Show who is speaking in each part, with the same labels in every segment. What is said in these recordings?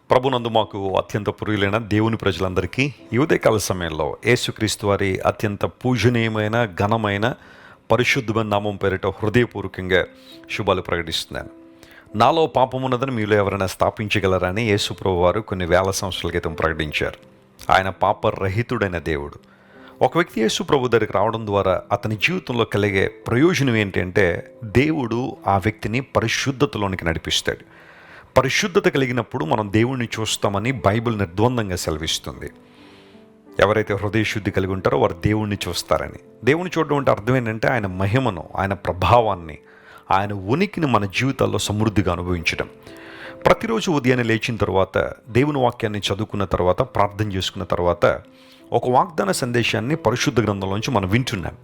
Speaker 1: ప్రభునందు మాకు అత్యంత ప్రియులైన దేవుని ప్రజలందరికీ ఈ ఉదయకాల సమయంలో యేసుక్రీస్తు వారి అత్యంత పూజనీయమైన ఘనమైన పరిశుద్ధమైన నామం పేరిట హృదయపూర్వకంగా శుభాలు ప్రకటిస్తున్నాను. నాలో పాపం ఉన్నదని మీలో ఎవరైనా స్థాపించగలరని యేసుప్రభు వారు కొన్ని వేల సంవత్సరాల క్రితం ప్రకటించారు. ఆయన పాపరహితుడైన దేవుడు. ఒక వ్యక్తి యేసుప్రభు దగ్గరికి రావడం ద్వారా అతని జీవితంలో కలిగే ప్రయోజనం ఏంటంటే దేవుడు ఆ వ్యక్తిని పరిశుద్ధతలోనికి నడిపిస్తాడు. పరిశుద్ధత కలిగినప్పుడు మనం దేవుణ్ణి చూస్తామని బైబిల్ నిర్ద్వందంగా సెలవిస్తుంది. ఎవరైతే హృదయ శుద్ధి కలిగి ఉంటారో వారు దేవుణ్ణి చూస్తారని. దేవుని చూడడం అంటే అర్థం ఏంటంటే ఆయన మహిమను, ఆయన ప్రభావాన్ని, ఆయన ఉనికిని మన జీవితాల్లో సమృద్ధిగా అనుభవించడం. ప్రతిరోజు ఉదయాన్నే లేచిన తర్వాత దేవుని వాక్యాన్ని చదువుకున్న తర్వాత ప్రార్థన చేసుకున్న తర్వాత ఒక వాగ్దాన సందేశాన్ని పరిశుద్ధ గ్రంథంలోంచి మనం వింటున్నాం.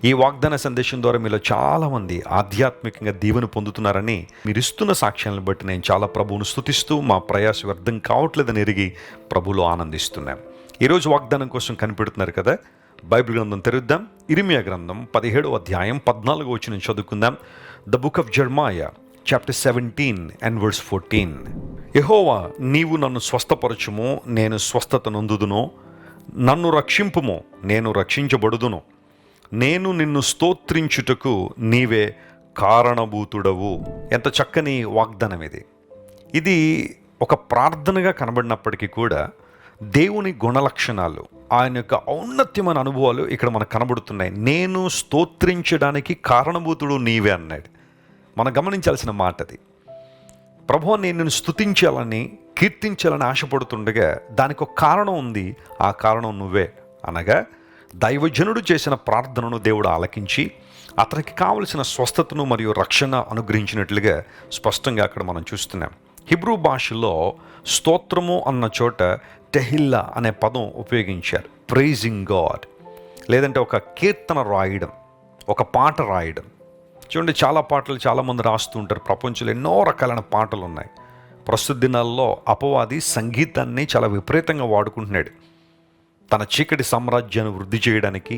Speaker 1: ఈ వాగ్దాన సందేశం ద్వారా మీలో చాలామంది ఆధ్యాత్మికంగా దీవెన పొందుతున్నారని మీరు ఇస్తున్న సాక్ష్యాలను బట్టి నేను చాలా ప్రభువును స్తుతిస్తూ మా ప్రయాస వ్యర్థం కావట్లేదని ఎరిగి ప్రభువులో ఆనందిస్తున్నాం. ఈరోజు వాగ్దానం కోసం కనిపెడుతున్నారు కదా, బైబిల్ గ్రంథం తెరుద్దాం. ఇర్మియా గ్రంథం 17వ అధ్యాయం 14వ వచనం చదువుకుందాం. The book of Jeremiah chapter 17 and verse 14. యెహోవా, నీవు నన్ను స్వస్థపరచుము, నేను స్వస్థత నొందుదును. నన్ను రక్షింపుము, నేను రక్షించబడుదును. నేను నిన్ను స్తోత్రించుటకు నీవే కారణభూతుడవు. ఎంత చక్కని వాగ్దానం ఇది. ఇది ఒక ప్రార్థనగా కనబడినప్పటికీ కూడా దేవుని గుణలక్షణాలు, ఆయన యొక్క ఔన్నత్యమైన అనుభవాలు ఇక్కడ మనకు కనబడుతున్నాయి. నేను స్తోత్రించడానికి కారణభూతుడు నీవే అన్నాడు. మనం గమనించాల్సిన మాట అది. ప్రభువా, నేను నిన్ను స్తుతించాలని, కీర్తించాలని ఆశపడుతుండగా దానికి ఒక కారణం ఉంది. ఆ కారణం నువ్వే. అనగా దైవజనుడు చేసిన ప్రార్థనను దేవుడు ఆలకించి అతనికి కావలసిన స్వస్థతను మరియు రక్షణ అనుగ్రహించినట్లుగా స్పష్టంగా అక్కడ మనం చూస్తున్నాం. హిబ్రూ భాషలో స్తోత్రము అన్న చోట టెహిల్లా అనే పదం ఉపయోగించారు. ప్రైజింగ్ గాడ్, లేదంటే ఒక కీర్తన రాయడం, ఒక పాట రాయడం. చూడండి, చాలా పాటలు చాలామంది రాస్తూ ఉంటారు. ప్రపంచంలో ఎన్నో రకాలైన పాటలు ఉన్నాయి. ప్రస్తుత దినాల్లో అపవాది సంగీతాన్ని చాలా విపరీతంగా వాడుకుంటున్నాడు. తన చీకటి సామ్రాజ్యాన్ని వృద్ధి చేయడానికి,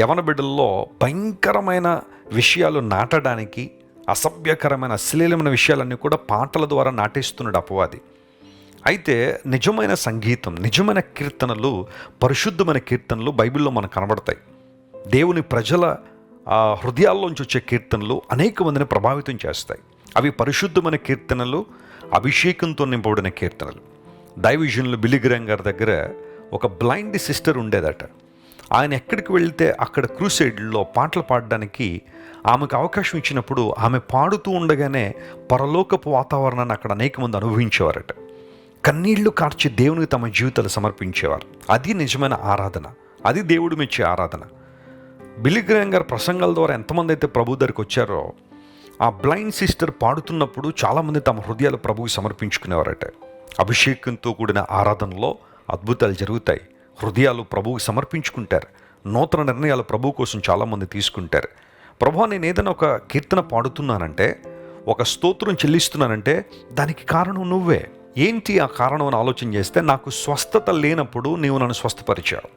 Speaker 1: యవన బిడ్డల్లో భయంకరమైన విషయాలు నాటడానికి, అసభ్యకరమైన అశ్లీలమైన విషయాలన్నీ కూడా పాటల ద్వారా నాటేస్తున్నాడు అపవాది. అయితే నిజమైన సంగీతం, నిజమైన కీర్తనలు, పరిశుద్ధమైన కీర్తనలు బైబిల్లో మనకు కనబడతాయి. దేవుని ప్రజల హృదయాల్లోంచి వచ్చే కీర్తనలు అనేక మందిని ప్రభావితం చేస్తాయి. అవి పరిశుద్ధమైన కీర్తనలు, అభిషేకంతో నింపబడిన కీర్తనలు. దైవజనులు బిల్లీ గ్రాహం గారి దగ్గర ఒక బ్లైండ్ సిస్టర్ ఉండేదట. ఆయన ఎక్కడికి వెళ్తే అక్కడ క్రూసైడ్లో పాటలు పాడడానికి ఆమెకు అవకాశం ఇచ్చినప్పుడు ఆమె పాడుతూ ఉండగానే పరలోకపు వాతావరణాన్ని అక్కడ అనేక మంది అనుభవించేవారట. కన్నీళ్లు కార్చి దేవునికి తమ జీవితాలు సమర్పించేవారు. అది నిజమైన ఆరాధన, అది దేవుడు మెచ్చే ఆరాధన. బిల్లీ గ్రాహం గారి ప్రసంగాల ద్వారా ఎంతమంది అయితే ప్రభు దగ్గరికి వచ్చారో, ఆ బ్లైండ్ సిస్టర్ పాడుతున్నప్పుడు చాలామంది తమ హృదయాలు ప్రభువుకి సమర్పించుకునేవారట. అభిషేకంతో కూడిన ఆరాధనలో అద్భుతాలు జరుగుతాయి. హృదయాలు ప్రభువుకి సమర్పించుకుంటారు. నూతన నిర్ణయాలు ప్రభు కోసం చాలామంది తీసుకుంటారు. ప్రభువా, నేను ఏదైనా ఒక కీర్తన పాడుతున్నానంటే, ఒక స్తోత్రం చెల్లిస్తున్నానంటే దానికి కారణం నువ్వే. ఏంటి ఆ కారణం అని ఆలోచన చేస్తే, నాకు స్వస్థత లేనప్పుడు నీవు నన్ను స్వస్థపరిచావు,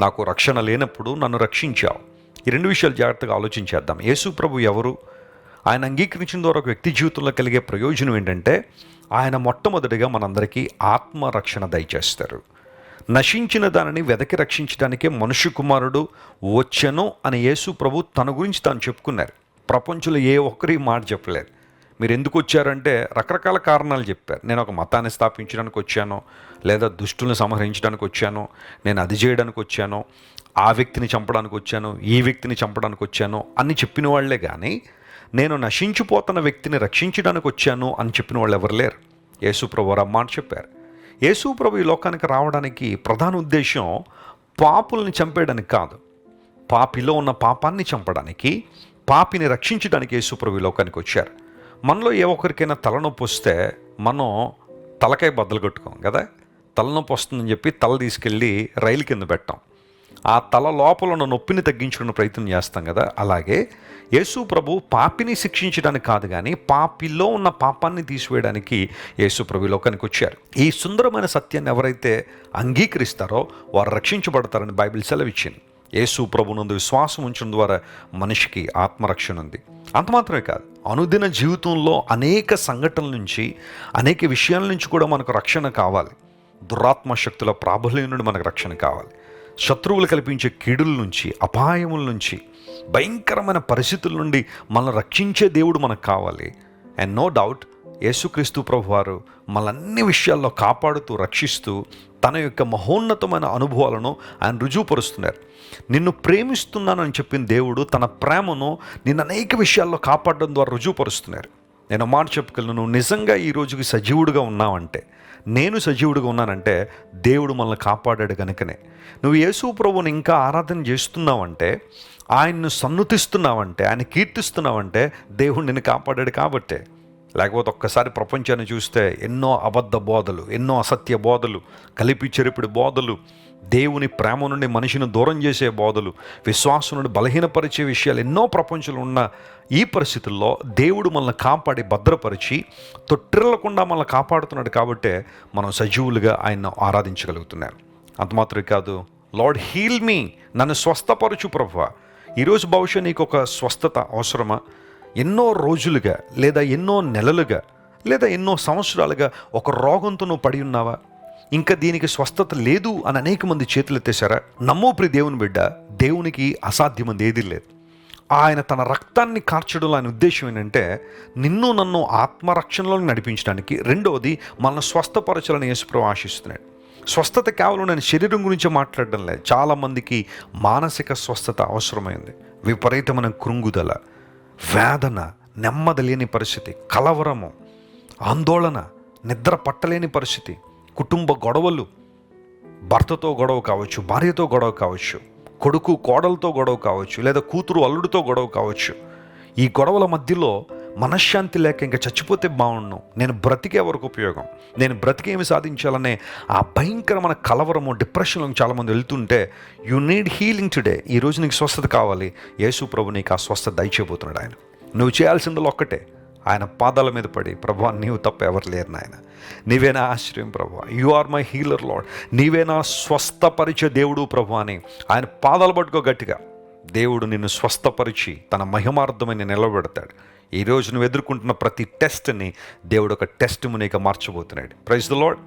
Speaker 1: నాకు రక్షణ లేనప్పుడు నన్ను రక్షించావు. ఈ రెండు విషయాలు జాగ్రత్తగా ఆలోచించేద్దాం. యేసు ప్రభు ఎవరు? ఆయన అంగీకరించిన ద్వారా ఒక వ్యక్తి జీవితంలో కలిగే ప్రయోజనం ఏంటంటే, ఆయన మొట్టమొదటిగా మనందరికీ ఆత్మరక్షణ దయచేస్తారు. నశించిన దానిని వెదకి రక్షించడానికే మనుష్య కుమారుడు వచ్చెను అని యేసు ప్రభు తన గురించి తాను చెప్పుకున్నారు. ప్రపంచంలో ఏ ఒక్కరి మాట చెప్పలేరు. మీరు ఎందుకు వచ్చారంటే రకరకాల కారణాలు చెప్పారు. నేను ఒక మతాన్ని స్థాపించడానికి వచ్చాను, లేదా దుష్టులను సంహరించడానికి వచ్చాను, నేను అది చేయడానికి వచ్చాను, ఆ వ్యక్తిని చంపడానికి వచ్చాను, ఈ వ్యక్తిని చంపడానికి వచ్చాను అని చెప్పిన వాళ్లే కానీ నేను నశించిపోతున్న వ్యక్తిని రక్షించడానికి వచ్చాను అని చెప్పిన వాళ్ళు ఎవరు లేరు. యేసుప్రభు వారు మాట చెప్పారు. యేసుప్రభు ఈ లోకానికి రావడానికి ప్రధాన ఉద్దేశం పాపుల్ని చంపేయడానికి కాదు, పాపిలో ఉన్న పాపాన్ని చంపడానికి, పాపిని రక్షించడానికి యేసుప్రభు ఈ లోకానికి వచ్చారు. మనలో ఏ ఒక్కరికైనా తలనొప్పి వస్తే మనం తలకాయ బద్దలు కొట్టుకోం కదా. తలనొప్పి వస్తుందని చెప్పి తల తీసుకెళ్ళి రైలు కింద పెట్టాం. ఆ తల లోపల ఉన్న నొప్పిని తగ్గించుకునే ప్రయత్నం చేస్తాం కదా. అలాగే యేసు ప్రభు పాపిని శిక్షించడానికి కాదు, కానీ పాపిలో ఉన్న పాపాన్ని తీసివేయడానికి యేసు ప్రభు లోకానికి వచ్చారు. ఈ సుందరమైన సత్యాన్ని ఎవరైతే అంగీకరిస్తారో వారు రక్షించబడతారని బైబిల్ సెలవిచ్చింది. యేసు ప్రభునందు విశ్వాసం ఉంచడం ద్వారా మనిషికి ఆత్మరక్షణ ఉంది. అంత మాత్రమే కాదు, అనుదిన జీవితంలో అనేక సంఘటనల నుంచి, అనేక విషయాల నుంచి కూడా మనకు రక్షణ కావాలి. దురాత్మ శక్తుల ప్రాబల్యం నుండి మనకు రక్షణ కావాలి. శత్రువులు కల్పించే కీడుల నుంచి, అపాయముల నుంచి, భయంకరమైన పరిస్థితుల నుండి మనల్ని రక్షించే దేవుడు మనకు కావాలి. అండ్ నో డౌట్ యేసుక్రీస్తు ప్రభువారు మనల్ని విషయాల్లో కాపాడుతూ, రక్షిస్తూ తన యొక్క మహోన్నతమైన అనుభవాలను ఆయన రుజువుపరుస్తున్నారు. నిన్ను ప్రేమిస్తున్నానని చెప్పిన దేవుడు తన ప్రేమను నిన్ను అనేక విషయాల్లో కాపాడడం ద్వారా రుజువుపరుస్తున్నారు. నేను మాట చెప్పగలను, నువ్వు నిజంగా ఈ రోజుకి సజీవుడిగా ఉన్నావంటే, నేను సజీవుడిగా ఉన్నానంటే దేవుడు మనల్ని కాపాడాడు కనుకనే. నువ్వు యేసు ప్రభువుని ఇంకా ఆరాధన చేస్తున్నావంటే, ఆయన్ను సన్నుతిస్తున్నావంటే, ఆయన కీర్తిస్తున్నావంటే దేవుడు నిన్ను కాపాడాడు కాబట్టే. లేకపోతే ఒక్కసారి ప్రపంచాన్ని చూస్తే ఎన్నో అబద్ధ బోధలు, ఎన్నో అసత్య బోధలు, కలిపి చెరిపిడి బోధలు, దేవుని ప్రేమ నుండి మనిషిని దూరం చేసే బోధలు, విశ్వాసం నుండి బలహీనపరిచే విషయాలు ఎన్నో ప్రపంచంలో ఉన్న ఈ పరిస్థితుల్లో దేవుడు మనల్ని కాపాడి భద్రపరిచి తొట్టిల్లకుండా మనల్ని కాపాడుతున్నాడు కాబట్టే మనం సజీవులుగా ఆయన్ను ఆరాధించగలుగుతున్నారు. అంత మాత్రమే కాదు, లార్డ్ హీల్ మీ, నన్ను స్వస్థపరచు ప్రభువా. ఈరోజు బహుశా నీకు ఒక స్వస్థత అవసరమా? ఎన్నో రోజులుగా, లేదా ఎన్నో నెలలుగా, లేదా ఎన్నో సంవత్సరాలుగా ఒక రోగంతో నువ్వు పడి ఉన్నావా? ఇంకా దీనికి స్వస్థత లేదు అని అనేక మంది చేతులు ఎత్తేశారా? నమ్మో ప్రియ దేవుని బిడ్డ, దేవునికి అసాధ్యమంది ఏదీ లేదు. ఆయన తన రక్తాన్ని కార్చడంలో ఆయన ఉద్దేశం ఏంటంటే నిన్ను నన్ను ఆత్మరక్షణలో నడిపించడానికి, రెండవది మనల్ని స్వస్థపరచాలని యేసుప్రభువు ఆశిస్తున్నాడు. స్వస్థత కేవలం నేను శరీరం గురించి మాట్లాడడం లేదు. చాలామందికి మానసిక స్వస్థత అవసరమైంది. విపరీతమైన కృంగుదల, వేదన, నెమ్మది లేని పరిస్థితి, కలవరము, ఆందోళన, నిద్ర పట్టలేని పరిస్థితి, కుటుంబ గొడవలు, భర్తతో గొడవ కావచ్చు, భార్యతో గొడవ కావచ్చు, కొడుకు కోడలతో గొడవ కావచ్చు, లేదా కూతురు అల్లుడితో గొడవ కావచ్చు. ఈ గొడవల మధ్యలో మనశ్శాంతి లేక ఇంకా చచ్చిపోతే బాగుండు, నేను బ్రతికే వరకు ఉపయోగం, నేను బ్రతికేమి సాధించాలనే ఆ భయంకరమైన కలవరము, డిప్రెషన్లో చాలామంది వెళ్తుంటే యు నీడ్ హీలింగ్ టుడే. ఈరోజు నీకు స్వస్థత కావాలి. యేసు ప్రభు నీకు ఆ స్వస్థత దయచేయబోతున్నాడు. ఆయన నువ్వు చేయాల్సిందో ఒక్కటే, ఆయన పాదాల మీద పడి, ప్రభువా నీవు తప్ప ఎవరు లేరు నాయన, నీవే నా ఆశ్రయం ప్రభువా, you are my healer lord, నీవే నా స్వస్థపరిచే దేవుడు ప్రభు అని ఆయన పాదాలు పట్టుకో గట్టిగా. దేవుడు నిన్ను స్వస్థపరిచి తన మహిమార్థమని నిలబెడతాడు. ఈరోజు నువ్వు ఎదుర్కొంటున్న ప్రతి టెస్ట్ని దేవుడు ఒక టెస్ట్ మునిగా మార్చబోతున్నాడు. Praise the Lord.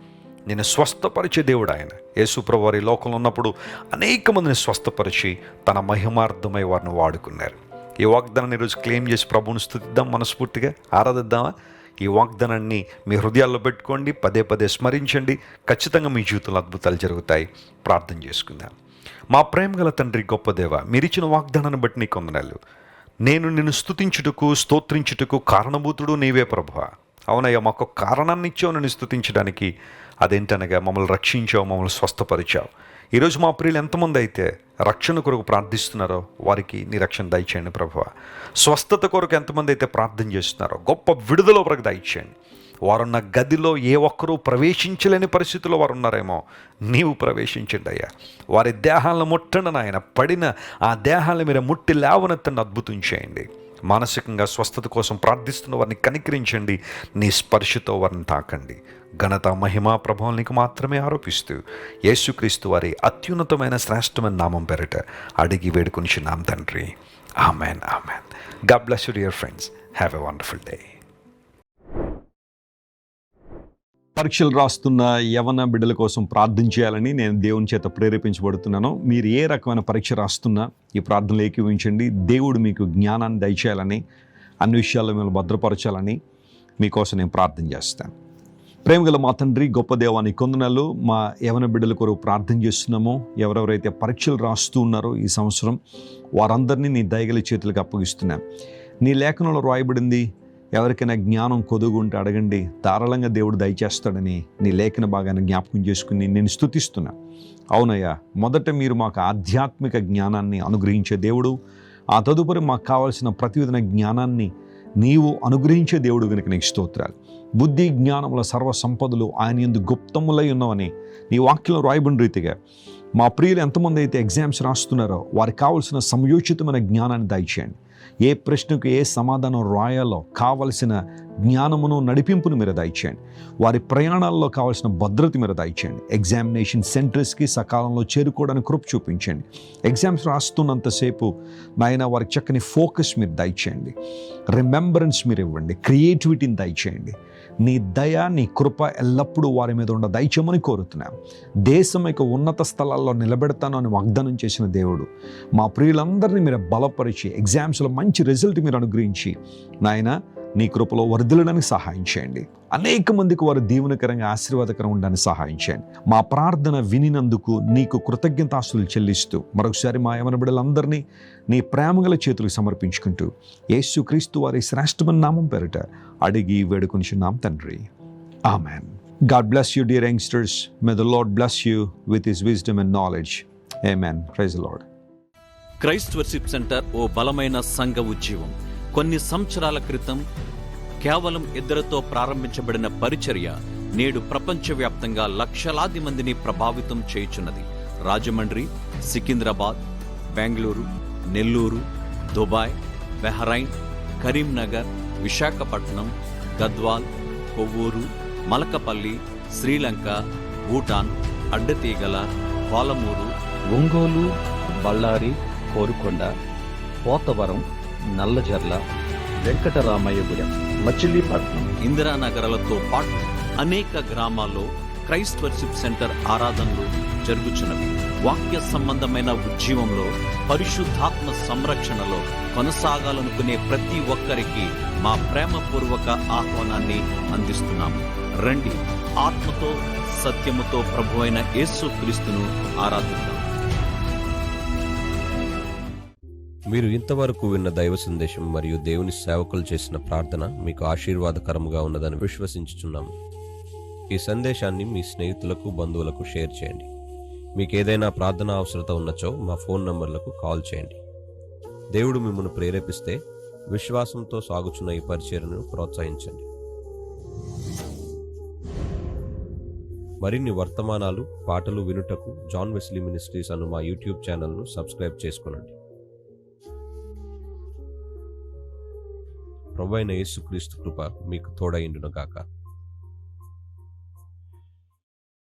Speaker 1: నిన్ను స్వస్థపరిచే దేవుడు ఆయన. యేసు ప్రభువు వారి లోకంలో ఉన్నప్పుడు అనేక మందిని స్వస్థపరిచి తన మహిమార్థమై వారిని వాడుకున్నారు. ఈ వాగ్దానాన్ని ఈరోజు క్లెయిమ్ చేసి ప్రభువుని స్తుతిద్దాం, మనస్ఫూర్తిగా ఆరాధిద్దామా? ఈ వాగ్దానాన్ని మీ హృదయాల్లో పెట్టుకోండి, పదే పదే స్మరించండి. ఖచ్చితంగా మీ జీవితంలో అద్భుతాలు జరుగుతాయి. ప్రార్థన చేసుకుందాం. మా ప్రేమ గల తండ్రి, గొప్ప దేవ, మీరిచ్చిన వాగ్దానాన్ని బట్టి నీకు వందనాలు. నేను నిన్ను స్తుతించుటకు, స్తోత్రించుటకు కారణభూతుడు నీవే ప్రభువా. అవునయ్యా, మాకు కారణాన్ని ఇచ్చావు నిన్ను స్తుతించడానికి. అదేంటనగా మమ్మల్ని రక్షించావు, మమ్మల్ని స్వస్థపరిచావు. ఈరోజు మా ప్రియులు ఎంతమంది అయితే రక్షణ కొరకు ప్రార్థిస్తున్నారో వారికి నీ రక్షణ దయచేయండి ప్రభువా. స్వస్థత కొరకు ఎంతమంది అయితే ప్రార్థన చేస్తున్నారో గొప్ప విడుదల వరకు దయచేయండి. వారున్న గదిలో ఏ ఒక్కరూ ప్రవేశించలేని పరిస్థితుల్లో వారు ఉన్నారేమో, నీవు ప్రవేశించండి అయ్యా. వారి దేహాలను ముట్టండి నాయన, పడిన ఆ దేహాలను మీరు ముట్టి లేవనెత్తండి, అద్భుతం చేయండి. మానసికంగా స్వస్థత కోసం ప్రార్థిస్తున్న వారిని కనికరించండి, నీ స్పర్శతో వారిని తాకండి. ఘనత, మహిమ, ప్రభావం నీకు మాత్రమే ఆరోపిస్తూ యేసుక్రీస్తు వారి అత్యున్నతమైన శ్రేష్టమైన నామం పేరిట అడిగి వేడుకొనిచున్నాం తండ్రి. Amen, amen. God bless you dear friends. Have a wonderful day. పరీక్షలు రాస్తున్న యవన బిడ్డల కోసం ప్రార్థన చేయాలని నేను దేవుని చేత ప్రేరేపించబడుతున్నాను. మీరు ఏ రకమైన పరీక్ష రాస్తున్నా ఈ ప్రార్థనలు ఏకీవించండి. దేవుడు మీకు జ్ఞానాన్ని దయచేయాలని, అన్ని విషయాల్లో మిమ్మల్ని భద్రపరచాలని మీకోసం నేను ప్రార్థన చేస్తాను. ప్రేమగల మా తండ్రి, గొప్ప దేవాని కొందనాలు. మా యవన బిడ్డల కొరకు ప్రార్థన చేస్తున్నామో, ఎవరెవరైతే పరీక్షలు రాస్తూ ఉన్నారో ఈ సంవత్సరం, వారందరినీ నీ దయగల చేతులకు అప్పగిస్తున్నాం. నీ లేఖనంలో రాయబడింది, ఎవరికైనా జ్ఞానం కొదుగుంటే అడగండి, ధారాళంగా దేవుడు దయచేస్తాడని నీ లేఖన భాగాన్ని జ్ఞాపకం చేసుకుని నేను స్తుతిస్తున్నా. అవునయ్యా, మొదట మీరు మాకు ఆధ్యాత్మిక జ్ఞానాన్ని అనుగ్రహించే దేవుడు, ఆ తదుపరి మాకు కావాల్సిన ప్రతివిధమైన జ్ఞానాన్ని నీవు అనుగ్రహించే దేవుడు కనుక నీకు స్తోత్రాలు. బుద్ధి జ్ఞానముల సర్వ సంపదలు ఆయన యందు గుప్తములై ఉన్నవని నీ వాక్యంలో రాయబడిన రీతిగా మా ప్రియులు ఎంతమంది అయితే ఎగ్జామ్స్ రాస్తున్నారో వారికి కావలసిన సమయోచితమైన జ్ఞానాన్ని దయచేయండి. ఏ ప్రశ్నకు ఏ సమాధానం రాయాలో కావలసిన
Speaker 2: జ్ఞానమును నడిపింపును మీరు దయచేయండి. వారి ప్రయాణాల్లో కావాల్సిన భద్రత మీరు దయచేయండి. ఎగ్జామినేషన్ సెంటర్స్కి సకాలంలో చేరుకోవడానికి కృప చూపించండి. ఎగ్జామ్స్ రాస్తున్నంతసేపు నాయన వారికి చక్కని ఫోకస్ మీరు దయచేయండి. రిమెంబరెన్స్ మీరు ఇవ్వండి. క్రియేటివిటీని దయచేయండి. నీ దయ, నీ కృప ఎల్లప్పుడూ వారి మీద ఉన్న దయచేయమని కోరుతున్నాం. దేశం యొక్క ఉన్నత స్థలాల్లో నిలబెడతాను అని వాగ్దానం చేసిన దేవుడు, మా ప్రియులందరినీ మీరు బలపరిచి ఎగ్జామ్స్లో మంచి రిజల్ట్ మీరు అనుగ్రహించి నాయన నీ కృపలో వర్ధిల్లడానికి సహాయం చేయండి. అనేక మందికి వారు దీవెనకరంగా ఆశీర్వాదకరంగా ఉండడానికి సహాయం చేయండి. మా ప్రార్థన వినినందుకు నీకు కృతజ్ఞతాస్తులు చెల్లిస్తూ మరొకసారి మా యవన బిడ్డలందరినీ నీ ప్రేమగల చేతులకు సమర్పించుకుంటూ యేసుక్రీస్తు వారి శ్రేష్టమైన నామం పేరిట అడిగి వేడుకొనిచున్నాం తండ్రి. Amen. God bless you, dear youngsters. May the Lord bless you with his wisdom and knowledge. Amen. Praise the Lord.
Speaker 3: Christ worship centre ఓ బలమైన సంఘ ఉజ్జీవం. కొన్ని సంవత్సరాల క్రితం కేవలం 2 ప్రారంభించబడిన పరిచర్య నేడు ప్రపంచవ్యాప్తంగా లక్షలాది మందిని ప్రభావితం చేయుచున్నది. రాజమండ్రి, సికింద్రాబాద్, బెంగళూరు, నెల్లూరు, దుబాయ్, బెహ్రైన్, కరీంనగర్, విశాఖపట్నం, గద్వాల్, కొవ్వూరు, మలకపల్లి, శ్రీలంక, భూటాన్, అడ్డతీగల, పాలమూరు,
Speaker 4: ఒంగోలు, బళ్ళారి, కోరుకొండ, పోతవరం, నల్లజర్ల, వెంకటరామయ్యగూడెం, మచిలీపట్నం,
Speaker 3: ఇందిరానగర్లతో పాటు అనేక గ్రామాల్లో క్రైస్ట్ వర్షిప్ సెంటర్ ఆరాధనలు జరుగుచున్నవి. వాక్య సంబంధమైన ఉజ్జీవంలో, పరిశుద్ధాత్మ సంరక్షణలో కొనసాగాలనుకునే ప్రతి ఒక్కరికి మా ప్రేమపూర్వక ఆహ్వానాన్ని అందిస్తున్నాము. రండి, ఆత్మతో సత్యముతో ప్రభువైన యేసుక్రీస్తును ఆరాధిద్దాం.
Speaker 5: మీరు ఇంతవరకు విన్న దైవ సందేశం మరియు దేవుని సేవకులు చేసిన ప్రార్థన మీకు ఆశీర్వాదకరముగా ఉన్నదని విశ్వసించుచున్నాము. ఈ సందేశాన్ని మీ స్నేహితులకు, బంధువులకు షేర్ చేయండి. మీకు ఏదైనా ప్రార్థన అవసరత ఉన్నచో మా ఫోన్ నంబర్లకు కాల్ చేయండి. దేవుడు మిమ్మల్ని ప్రేరేపిస్తే విశ్వాసంతో సాగుచున్న ఈ పరిచర్యను ప్రోత్సహించండి. మరిన్ని వర్తమానాలు, పాటలు వినుటకు జాన్ వెస్లీ మినిస్ట్రీస్ అను మా యూట్యూబ్ ఛానల్ను సబ్స్క్రైబ్ చేసుకొనండి. ప్రభువైన యేసుక్రీస్తు కృప మీకు తోడైండును గాక.